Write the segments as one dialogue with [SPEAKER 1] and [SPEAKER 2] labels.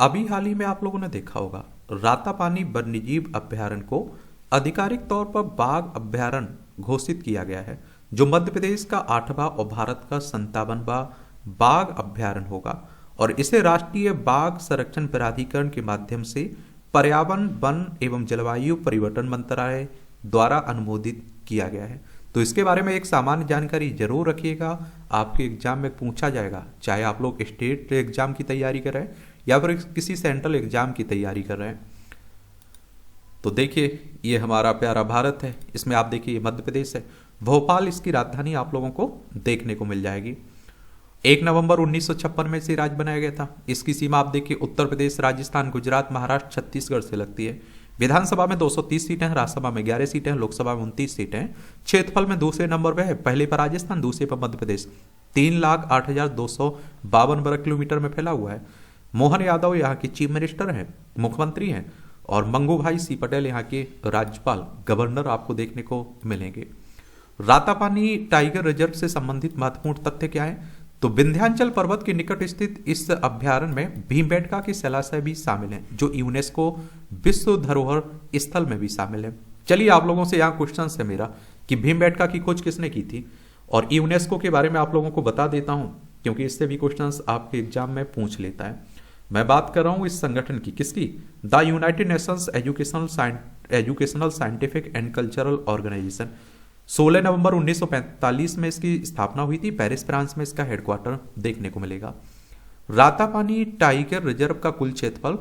[SPEAKER 1] अभी हाल ही में आप लोगों ने देखा होगा, रातापानी वन्यजीव अभयारण्य को आधिकारिक तौर पर बाघ अभयारण्य घोषित किया गया है, जो मध्य प्रदेश का 8वां और भारत का 57वां बाघ अभयारण्य होगा। और इसे राष्ट्रीय बाघ संरक्षण प्राधिकरण के माध्यम से पर्यावरण, वन एवं जलवायु परिवर्तन मंत्रालय द्वारा अनुमोदित किया गया है। तो इसके बारे में एक सामान्य जानकारी जरूर रखिएगा, आपके एग्जाम में पूछा जाएगा, चाहे आप लोग स्टेट एग्जाम की तैयारी कर रहे हैं या फिर किसी सेंट्रल एग्जाम की तैयारी कर रहे हैं। तो देखिए, ये हमारा प्यारा भारत है, इसमें आप देखिए ये मध्य प्रदेश है, भोपाल इसकी राजधानी आप लोगों को देखने को मिल जाएगी। 1 नवंबर 1956 में इसे राज्य बनाया गया था। इसकी सीमा आप देखिए उत्तर प्रदेश, राजस्थान, गुजरात, महाराष्ट्र, छत्तीसगढ़ से लगती है। विधानसभा में 230 सीटें हैं, राज्यसभा में 11 सीटें हैं, लोकसभा में 29 सीटें हैं। क्षेत्रफल में दूसरे नंबर पर है, पहले पर राजस्थान, दूसरे पर मध्य प्रदेश। 3,08,252 वर्ग किलोमीटर में फैला हुआ है। मोहन यादव यहाँ के चीफ मिनिस्टर हैं, मुख्यमंत्री हैं, और मंगूभाई सी पटेल यहाँ के राज्यपाल, गवर्नर आपको देखने को मिलेंगे। रातापानी टाइगर रिजर्व से संबंधित महत्वपूर्ण तथ्य क्या है? तो विंध्याचल पर्वत के निकट स्थित इस अभयारण्य में भीमबेटका के जलाशय भी शामिल हैं, जो यूनेस्को विश्व धरोहर स्थल में भी शामिल है। चलिए आप लोगों से यहाँ क्वेश्चन है मेरा कि भीमबेटका की खोज किसने की थी, और यूनेस्को के बारे में आप लोगों को बता देता हूँ, क्योंकि इससे भी क्वेश्चन आपके एग्जाम में पूछ लेता है। मैं बात कर रहा हूँ इस संगठन की, किसकी? The United Nations Educational Scientific and Cultural Organization. 16 नवंबर 1945 में इसकी स्थापना हुई थी। पेरिस, फ्रांस में इसका हेडक्वार्टर देखने को मिलेगा। रातापानी टाइगर रिजर्व का कुल क्षेत्रफल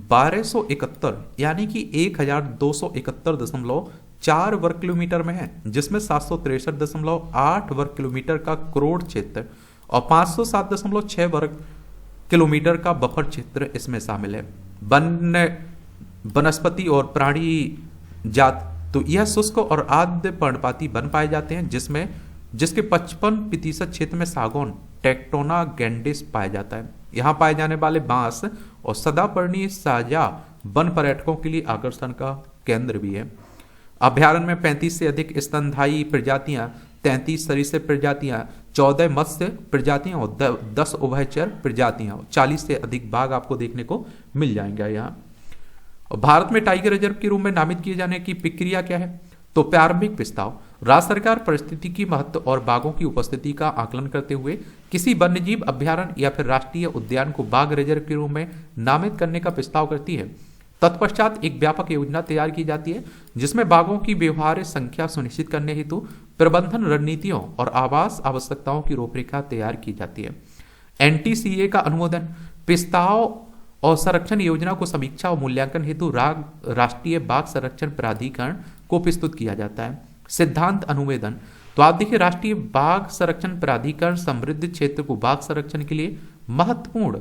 [SPEAKER 1] 1271 यानी कि 1271.4 वर्ग किलोमीटर में है, जिसमें 763.8 वर्ग किलोमीटर का क्रोड क्षेत्र और 507.6 वर्ग किलोमीटर का बफर क्षेत्र इसमें शामिल है। वनस्पति और प्राणी जात, तो यह शुष्क और आर्द्र पर्णपाती वन पाए जाते हैं, जिसके 55% क्षेत्र में सागौन टेक्टोना गैंडिस पाया जाता है। यहाँ पाए जाने वाले बांस और सदापर्णी साजा वन पर्यटकों के लिए आकर्षण का केंद्र भी है। अभ्यारण्य में 35 से अधिक स्तनधारी प्रजातियां, 33 सरीसृप प्रजातियां, 14 मत्स्य प्रजातियां और 10 उभयचर प्रजातियां, 40 से अधिक बाघ आपको देखने को मिल जाएंगे यहाँ। और भारत में टाइगर रिजर्व के रूप में नामित किए जाने की प्रक्रिया क्या है? तो प्रारंभिक प्रस्ताव, राज्य सरकार परिस्थितिकी महत्व और बाघों की उपस्थिति का आकलन करते हुए किसी वन्यजीव अभ्यारण्य या फिर राष्ट्रीय उद्यान को बाघ रिजर्व के रूप में नामित करने का प्रस्ताव करती है। तत्पश्चात एक व्यापक योजना तैयार की जाती है, जिसमें बाघों की व्यवहार्य संख्या सुनिश्चित करने हेतु प्रबंधन रणनीतियों और आवास आवश्यकताओं की रूपरेखा तैयार की जाती है। NTCA का अनुमोदन, प्रस्ताव और संरक्षण योजना को समीक्षा और मूल्यांकन हेतु राष्ट्रीय बाघ संरक्षण प्राधिकरण को प्रस्तुत किया जाता है। सिद्धांत अनुमोदन, तो आप देखिए राष्ट्रीय बाघ संरक्षण प्राधिकरण समृद्ध क्षेत्र को बाघ संरक्षण के लिए महत्वपूर्ण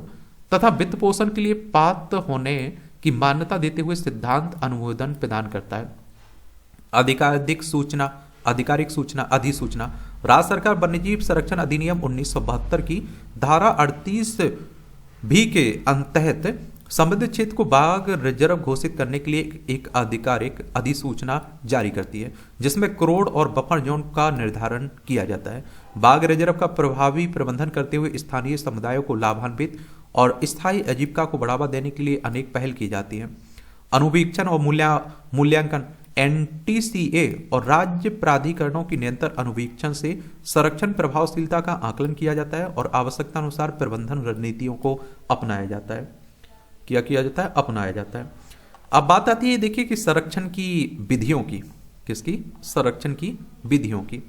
[SPEAKER 1] तथा वित्त पोषण के लिए पात्र होने की मान्यता देते हुए सिद्धांत अनुमोदन प्रदान करता है। आधिकारिक सूचना अधिसूचना, राज्य सरकार वन्यजीव संरक्षण अधिनियम 1972 की धारा 38 भी के तहत संबंधित क्षेत्र को बाघ रिजर्व घोषित करने के लिए एक आधिकारिक अधिसूचना जारी करती है, जिसमें क्रोड और बफर जोन का निर्धारण किया जाता है। बाघ रिजर्व का प्रभावी प्रबंधन करते हुए स्थानीय समुदायों को लाभान्वित और स्थायी आजीविका को बढ़ावा देने के लिए अनेक पहल की जाती है। अनुवीक्षण और मूल्यांकन, NTCA और राज्य प्राधिकरणों की निरंतर अनुवीक्षण से संरक्षण प्रभावशीलता का आकलन किया जाता है और आवश्यकता अनुसार प्रबंधन रणनीतियों को अपनाया जाता है। क्या किया जाता है? अपनाया जाता है। अब बात आती है देखिए कि संरक्षण की विधियों की, किसकी? संरक्षण की विधियों की।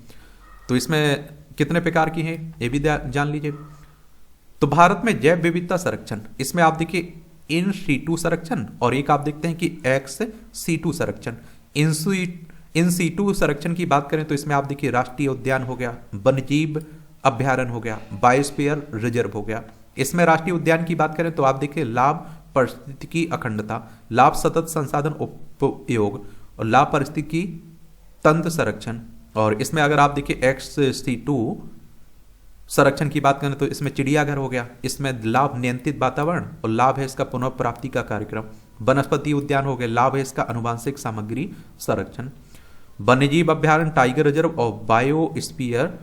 [SPEAKER 1] तो इसमें कितने प्रकार की हैं ये भी जान लीजिए। तो भारत में जैव विविधता संरक्षण, इसमें आप देखिए इन सीटू संरक्षण और एक आप देखते हैं कि एक्स सीटू संरक्षण। इन सीटू संरक्षण की बात करें तो इसमें आप देखिए राष्ट्रीय उद्यान हो गया, वन्यजीव अभ्यारण्य हो गया, बायोस्फीयर रिजर्व हो गया। इसमें राष्ट्रीय उद्यान की बात करें तो आप देखिए लाभ परिस्थितिकी अखंडता, लाभ सतत संसाधन उपयोग और लाभ परिस्थितिकी तंत्र संरक्षण। और इसमें अगर आप देखिए XC2 संरक्षण की बात करें तो इसमें चिड़ियाघर हो गया, इसमें लाभ नियंत्रित वातावरण और लाभ है इसका पुनर्प्राप्ति का कार्यक्रम। वनस्पति उद्यान हो गया, लाभ है इसका अनुवांशिक सामग्री संरक्षण। वन्यजीव अभ्यारण्य, टाइगर रिजर्व और बायोस्फीयर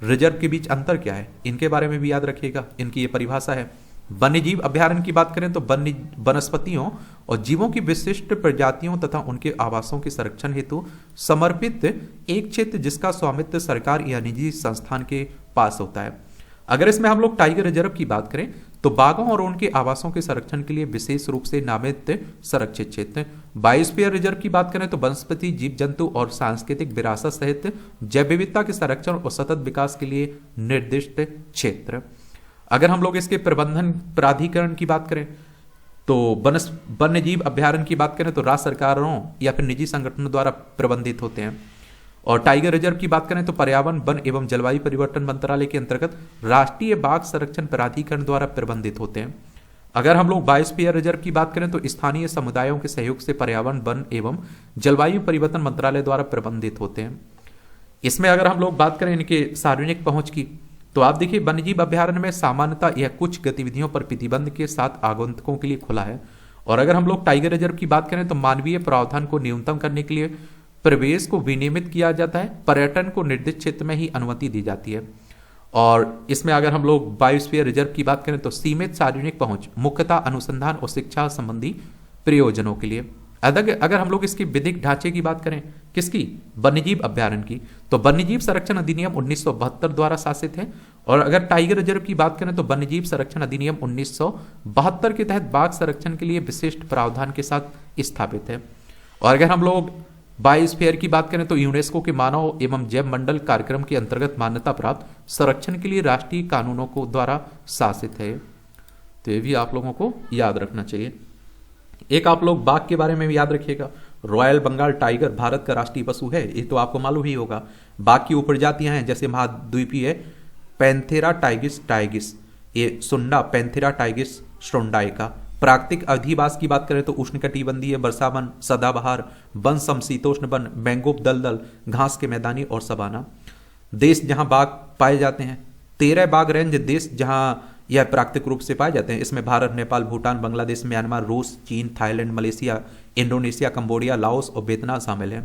[SPEAKER 1] रिजर्व के बीच अंतर क्या है, इनके बारे में भी याद रखिएगा। इनकी ये परिभाषा है। वन्यजीव अभयारण्य की बात करें तो वन्य वनस्पतियों और जीवों की विशिष्ट प्रजातियों तथा उनके आवासों के संरक्षण हेतु समर्पित एक क्षेत्र जिसका स्वामित्व सरकार या निजी संस्थान के पास होता है। अगर इसमें हम लोग टाइगर रिजर्व की बात करें तो बाघों और उनके आवासों के संरक्षण के लिए विशेष रूप से नामित संरक्षित क्षेत्र। बायोस्फीयर रिजर्व की बात करें तो वनस्पति, जीव जंतु और सांस्कृतिक विरासत सहित जैव विविधता के संरक्षण और सतत विकास के लिए निर्दिष्ट क्षेत्र। अगर हम लोग इसके प्रबंधन प्राधिकरण की बात करें तो वन्यजीव अभयारण्य की बात करें तो राज्य सरकारों या फिर निजी संगठनों द्वारा प्रबंधित होते हैं। और टाइगर रिजर्व की बात करें तो पर्यावरण, वन एवं जलवायु परिवर्तन मंत्रालय के अंतर्गत राष्ट्रीय बाघ संरक्षण प्राधिकरण द्वारा प्रबंधित होते हैं। अगर हम लोग बायोस्फीयर रिजर्व की बात करें तो स्थानीय समुदायों के सहयोग से पर्यावरण, वन एवं जलवायु परिवर्तन मंत्रालय द्वारा प्रबंधित होते हैं। इसमें अगर हम लोग बात करें इनके सार्वजनिक पहुंच की तो आप देखिए वन्यजीव अभयारण्य में सामान्यतः यह कुछ गतिविधियों पर प्रतिबंध के साथ आगंतुकों के लिए खुला है। और अगर हम लोग टाइगर रिजर्व की बात करें तो मानवीय प्रावधान को न्यूनतम करने के लिए प्रवेश को विनियमित किया जाता है, पर्यटन को निर्दिष्ट क्षेत्र में ही अनुमति दी जाती है। और इसमें अगर हम लोग बायोस्फीयर रिजर्व की बात करें तो सीमित सार्वजनिक पहुंच मुख्यतः अनुसंधान और शिक्षा संबंधी प्रयोजनों के लिए। अगर हम लोग इसकी विधिक ढांचे की बात करें किसकी, वन्यजीव अभयारण्य की, तो वन्यजीव संरक्षण अधिनियम 1972 द्वारा शासित है। और अगर टाइगर रिजर्व की बात करें तो वन्यजीव संरक्षण अधिनियम 1972 के तहत बाघ संरक्षण के लिए विशिष्ट प्रावधान के साथ स्थापित है। और अगर हम लोग बायोस्फीयर की बात करें तो यूनेस्को के मानव एवं जैव मंडल कार्यक्रम के अंतर्गत मान्यता प्राप्त संरक्षण के लिए राष्ट्रीय कानूनों को द्वारा शासित है। तो ये भी आप लोगों को याद रखना चाहिए। एक आप लोग बाघ के बारे में भी याद रखिएगा, रॉयल बंगाल टाइगर भारत का राष्ट्रीय पशु है, ये तो आपको मालूम ही होगा। बाघ की उपप्रजातियां हैं जैसे महाद्वीपीय पैंथेरा टाइगिस, ये सुंडा पैंथेरा टाइगिस श्रोंडाइका। प्राकृतिक अधिवास की बात करें तो उष्णकटिबंधीय वर्षावन, सदाबहार वन, समशीतोष्ण वन, मैंग्रोव दलदल, घास के मैदानी और सवाना। देश जहां बाघ पाए जाते हैं, 13 बाघ रेंज देश जहां यह प्राकृतिक रूप से पाए जाते हैं। इसमें भारत, नेपाल, भूटान, बांग्लादेश, म्यांमार, रूस, चीन, Thailand, Malaysia, Indonesia, Cambodia, Laos और वियतनाम शामिल हैं।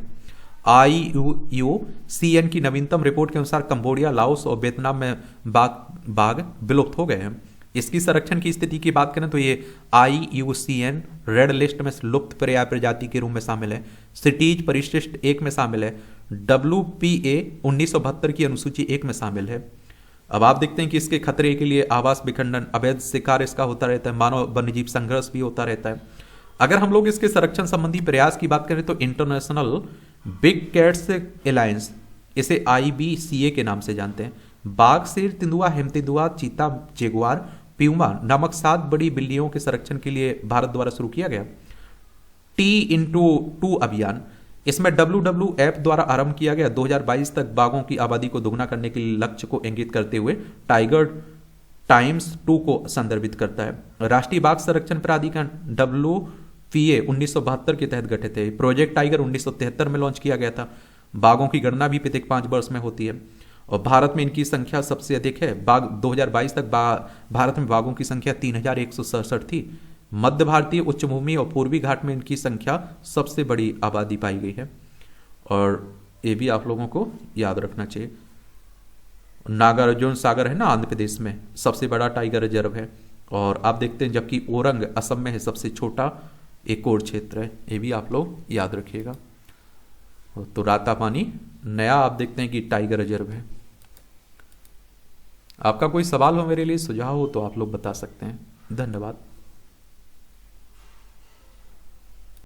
[SPEAKER 1] IUCN की नवीनतम रिपोर्ट के अनुसार कंबोडिया, लाओस और वियतनाम में बाघ विलुप्त हो गए हैं। इसकी संरक्षण की स्थिति की बात करें तो ये IUCN रेड लिस्ट में लुप्त पर्याय प्रजाति के रूप में शामिल है, सिटीज परिशिष्ट 1 में शामिल है, WPA 1972 की अनुसूची 1 में शामिल है। अब आप देखते हैं कि इसके खतरे के लिए आवास विखंडन, अवैध शिकार इसका होता रहता है, मानव वन्यजीव संघर्ष भी होता रहता है। अगर हम लोग इसके संरक्षण संबंधी प्रयास की बात करें तो इंटरनेशनल बिग कैट्स एलायंस, इसे IBCA के नाम से जानते हैं, बाघ, शेर, तेंदुआ, हेमतेंदुआ, चीता, जेगुआर, प्यूमा नामक 7 बड़ी बिल्लियों के संरक्षण के लिए भारत द्वारा शुरू किया गया T*2 अभियान। इसमें WWF द्वारा आरंभ किया गया 2022 तक बाघों की आबादी को दोगुना करने के लिए लक्ष्य को इंगित करते हुए टाइगर टाइम्स 2 को संदर्भित करता है। राष्ट्रीय बाघ संरक्षण प्राधिकरण WPA 1972 के तहत गठित है। प्रोजेक्ट टाइगर 1973 में लॉन्च किया गया था। बाघों की गणना भी प्रत्येक 5 वर्ष में होती है और भारत में इनकी संख्या सबसे अधिक है। बाघ 2022 तक भारत में बाघों की संख्या 3167 थी। मध्य भारतीय उच्च भूमि और पूर्वी घाट में इनकी संख्या सबसे बड़ी आबादी पाई गई है और ये भी आप लोगों को याद रखना चाहिए। नागार्जुन सागर है ना आंध्र प्रदेश में, सबसे बड़ा टाइगर रिजर्व है। और आप देखते हैं जबकि ओरंग असम में है, सबसे छोटा एक और क्षेत्र है, ये भी आप लोग याद रखिएगा। तो रातापानी नया आप देखते हैं कि टाइगर रिजर्व है। आपका कोई सवाल हो मेरे लिए, सुझाव हो तो आप लोग बता सकते हैं। धन्यवाद।